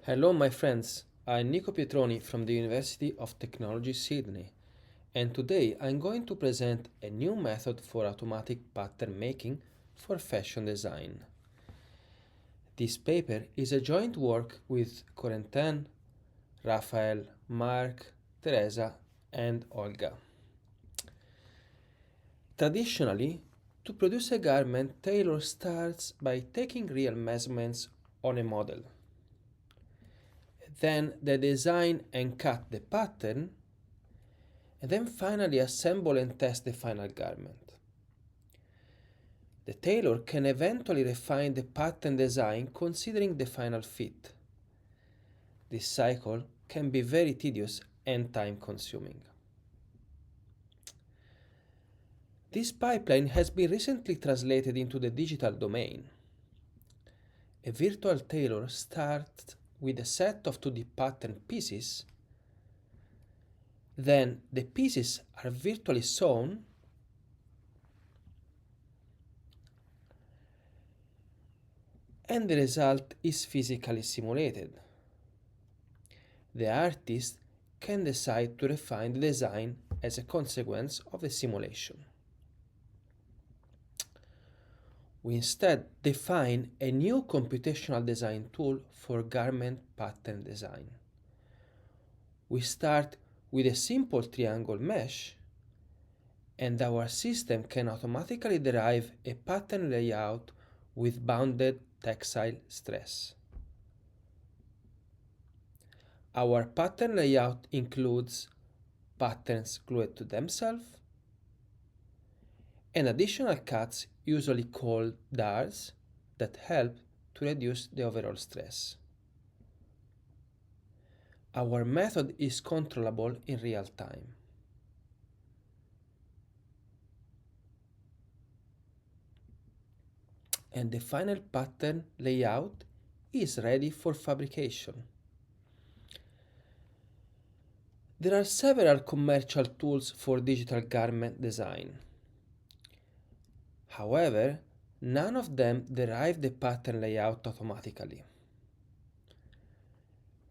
Hello my friends, I'm Nico Pietroni from the University of Technology Sydney, and today I'm going to present a new method for automatic pattern making for fashion design. This paper is a joint work with Corentin, Raphael, Mark, Teresa and Olga. Traditionally, to produce a garment, tailor starts by taking real measurements on a model. Then they design and cut the pattern, and then finally assemble and test the final garment. The tailor can eventually refine the pattern design considering the final fit. This cycle can be very tedious and time-consuming. This pipeline has been recently translated into the digital domain. A virtual tailor starts with a set of 2D pattern pieces. Then the pieces are virtually sewn and the result is physically simulated. The artist can decide to refine the design as a consequence of the simulation. We instead define a new computational design tool for garment pattern design. We start with a simple triangle mesh, and our system can automatically derive a pattern layout with bounded tensile stress. Our pattern layout includes patterns glued to themselves and additional cuts, usually called darts, that help to reduce the overall stress. Our method is controllable in real time. And the final pattern layout is ready for fabrication. There are several commercial tools for digital garment design. However, none of them derive the pattern layout automatically.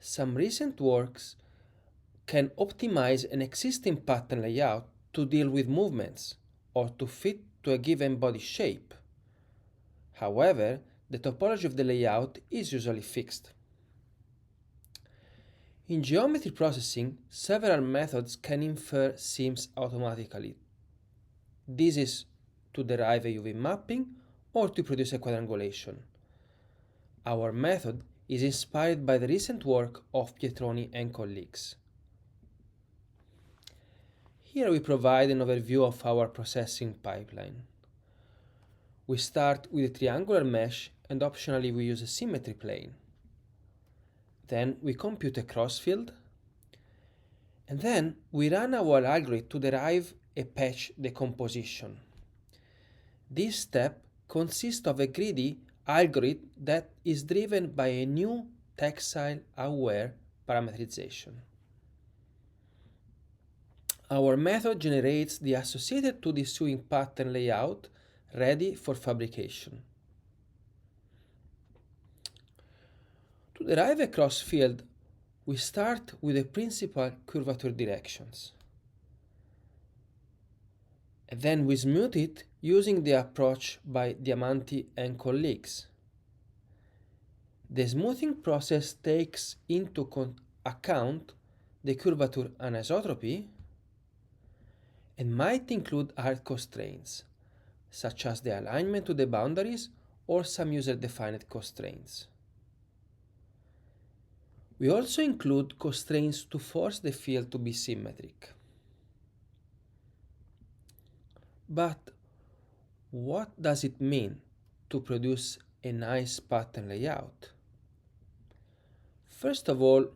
Some recent works can optimize an existing pattern layout to deal with movements or to fit to a given body shape. However, the topology of the layout is usually fixed. In geometry processing, several methods can infer seams automatically. This is to derive a UV mapping or to produce a quadrangulation. Our method is inspired by the recent work of Pietroni and colleagues. Here we provide an overview of our processing pipeline. We start with a triangular mesh and optionally we use a symmetry plane. Then we compute a cross field, and then we run our algorithm to derive a patch decomposition. This step consists of a greedy algorithm that is driven by a new textile-aware parameterization. Our method generates the associated 2D sewing pattern layout ready for fabrication. To derive a cross field, we start with the principal curvature directions. And then we smooth it using the approach by Diamanti and colleagues. The smoothing process takes into account the curvature anisotropy and might include hard constraints, such as the alignment to the boundaries or some user-defined constraints. We also include constraints to force the field to be symmetric. But what does it mean to produce a nice pattern layout? First of all,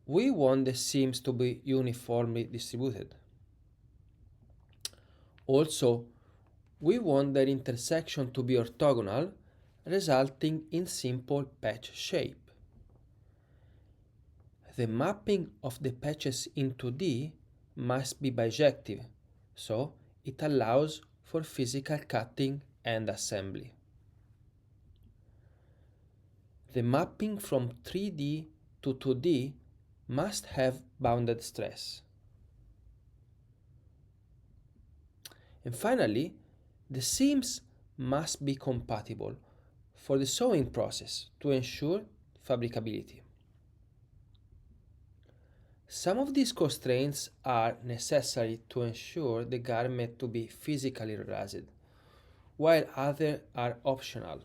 we want the seams to be uniformly distributed. Also, we want their intersection to be orthogonal, resulting in simple patch shape. The mapping of the patches in 2D must be bijective, so it allows for physical cutting and assembly. The mapping from 3D to 2D must have bounded stress. And finally, the seams must be compatible for the sewing process to ensure fabricability. Some of these constraints are necessary to ensure the garment to be physically raised, while others are optional.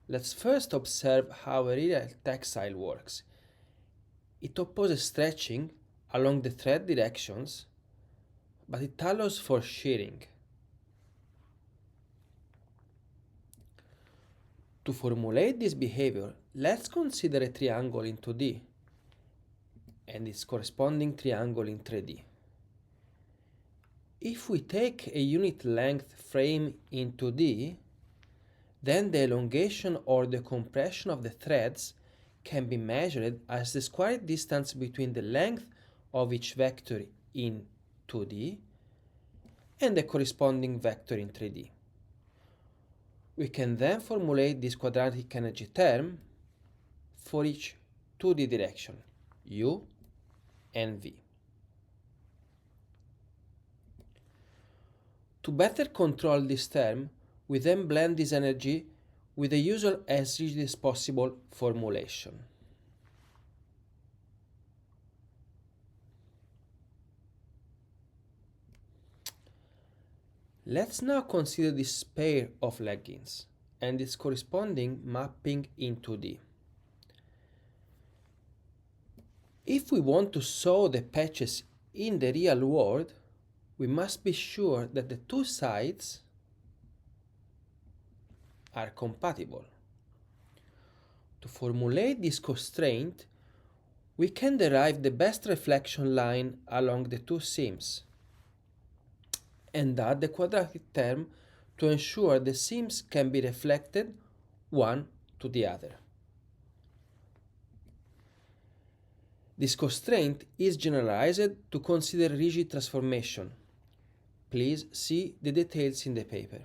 Let's first observe how a real textile works. It opposes stretching along the thread directions, but it allows for shearing. To formulate this behavior, let's consider a triangle in 2D and its corresponding triangle in 3D. If we take a unit length frame in 2D, then the elongation or the compression of the threads can be measured as the squared distance between the length of each vector in 2D and the corresponding vector in 3D. We can then formulate this quadratic energy term for each 2D direction, U and V. To better control this term, we then blend this energy with the usual as rigid as possible formulation. Let's now consider this pair of leggings and its corresponding mapping in 2D. If we want to sew the patches in the real world, we must be sure that the two sides are compatible. To formulate this constraint, we can derive the best reflection line along the two seams and add the quadratic term to ensure the seams can be reflected one to the other. This constraint is generalized to consider rigid transformation. Please see the details in the paper.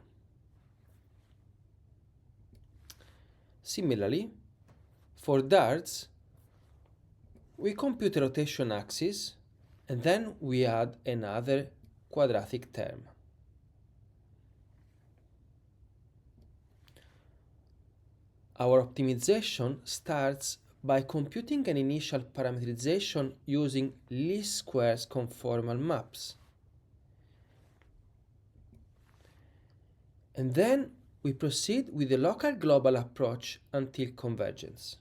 Similarly, for darts, we compute a rotation axis and then we add another quadratic term. Our optimization starts by computing an initial parameterization using least squares conformal maps. And then we proceed with the local global approach until convergence.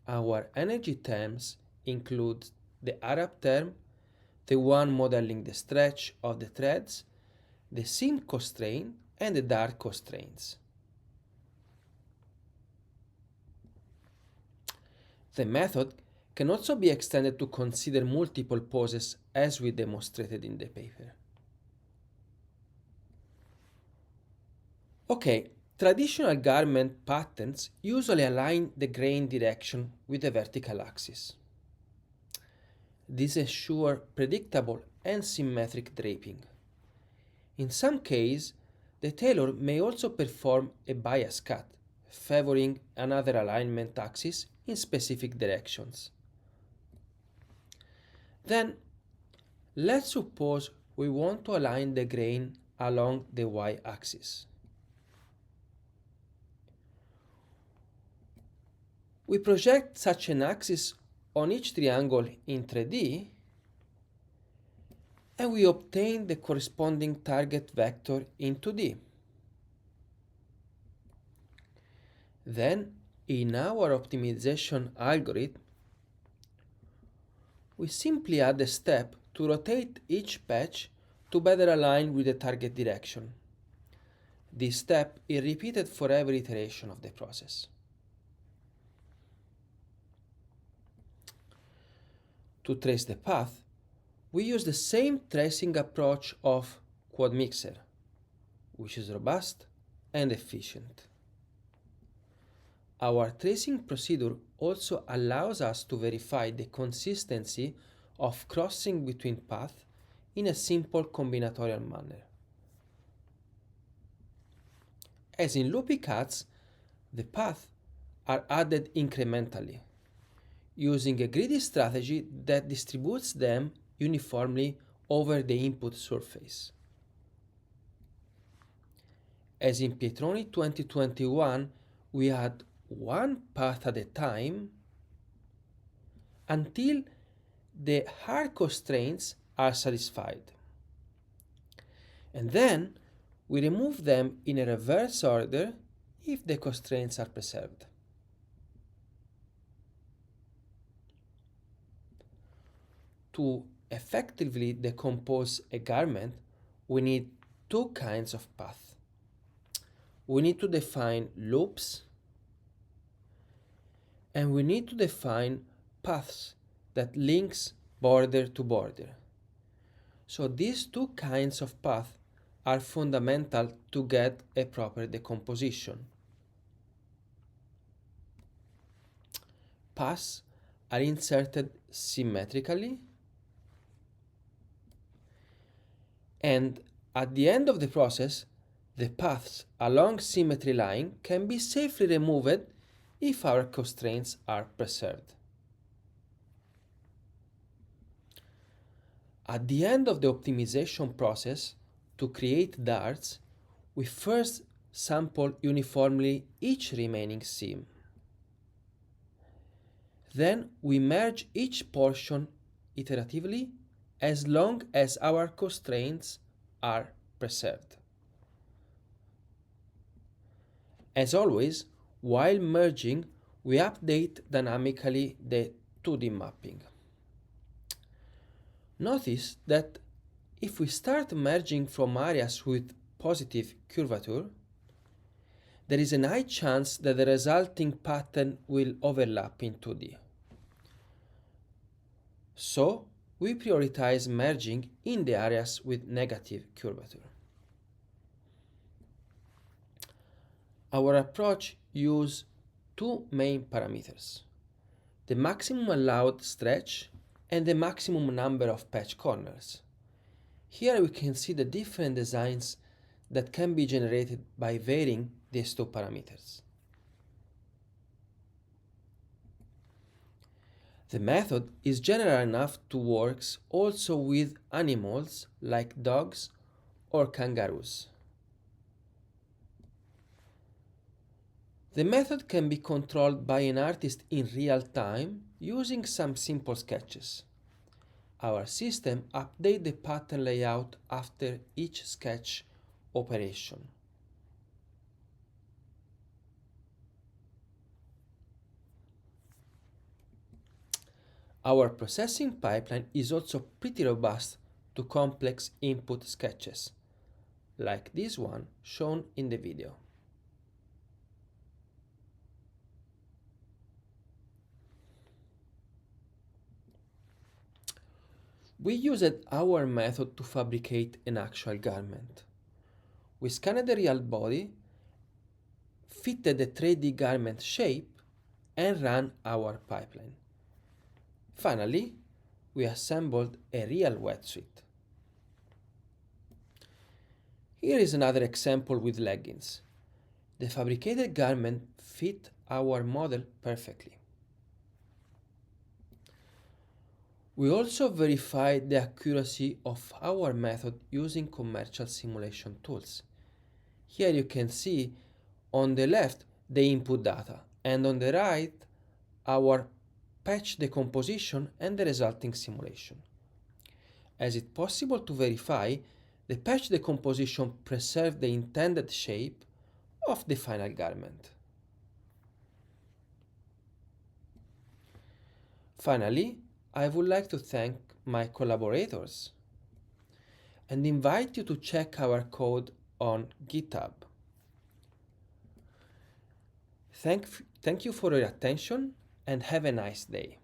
Our energy terms include the Arab term, the one modeling the stretch of the threads, the seam constraint, and the dart constraints. The method can also be extended to consider multiple poses as we demonstrated in the paper. Okay, traditional garment patterns usually align the grain direction with the vertical axis. This ensures predictable and symmetric draping. In some cases, the tailor may also perform a bias cut, favoring another alignment axis in specific directions. Then, let's suppose we want to align the grain along the y-axis. We project such an axis on each triangle in 3D and we obtain the corresponding target vector in 2D. Then, in our optimization algorithm, we simply add a step to rotate each patch to better align with the target direction. This step is repeated for every iteration of the process. To trace the path, we use the same tracing approach of quad mixer, which is robust and efficient. Our tracing procedure also allows us to verify the consistency of crossing between paths in a simple combinatorial manner. As in loopy cuts, the path are added incrementally, using a greedy strategy that distributes them uniformly over the input surface. As in Pietroni 2021, we add one path at a time until the hard constraints are satisfied. And then we remove them in a reverse order if the constraints are preserved. To effectively decompose a garment, we need two kinds of paths. We need to define loops, and we need to define paths that links border to border. So these two kinds of paths are fundamental to get a proper decomposition. Paths are inserted symmetrically, and at the end of the process, the paths along symmetry line can be safely removed if our constraints are preserved. At the end of the optimization process, to create darts, we first sample uniformly each remaining seam. Then we merge each portion iteratively as long as our constraints are preserved. As always, while merging, we update dynamically the 2D mapping. Notice that if we start merging from areas with positive curvature, there is a high chance that the resulting pattern will overlap in 2D. So, we prioritize merging in the areas with negative curvature. Our approach uses two main parameters: the maximum allowed stretch and the maximum number of patch corners. Here we can see the different designs that can be generated by varying these two parameters. The method is general enough to work also with animals like dogs or kangaroos. The method can be controlled by an artist in real time using some simple sketches. Our system updates the pattern layout after each sketch operation. Our processing pipeline is also pretty robust to complex input sketches, like this one shown in the video. We used our method to fabricate an actual garment. We scanned the real body, fitted the 3D garment shape, and ran our pipeline. Finally, we assembled a real wetsuit. Here is another example with leggings. The fabricated garment fit our model perfectly. We also verified the accuracy of our method using commercial simulation tools. Here you can see on the left the input data, and on the right our patch decomposition and the resulting simulation. As it's possible to verify, the patch decomposition preserved the intended shape of the final garment. Finally, I would like to thank my collaborators and invite you to check our code on GitHub. Thank you for your attention and have a nice day.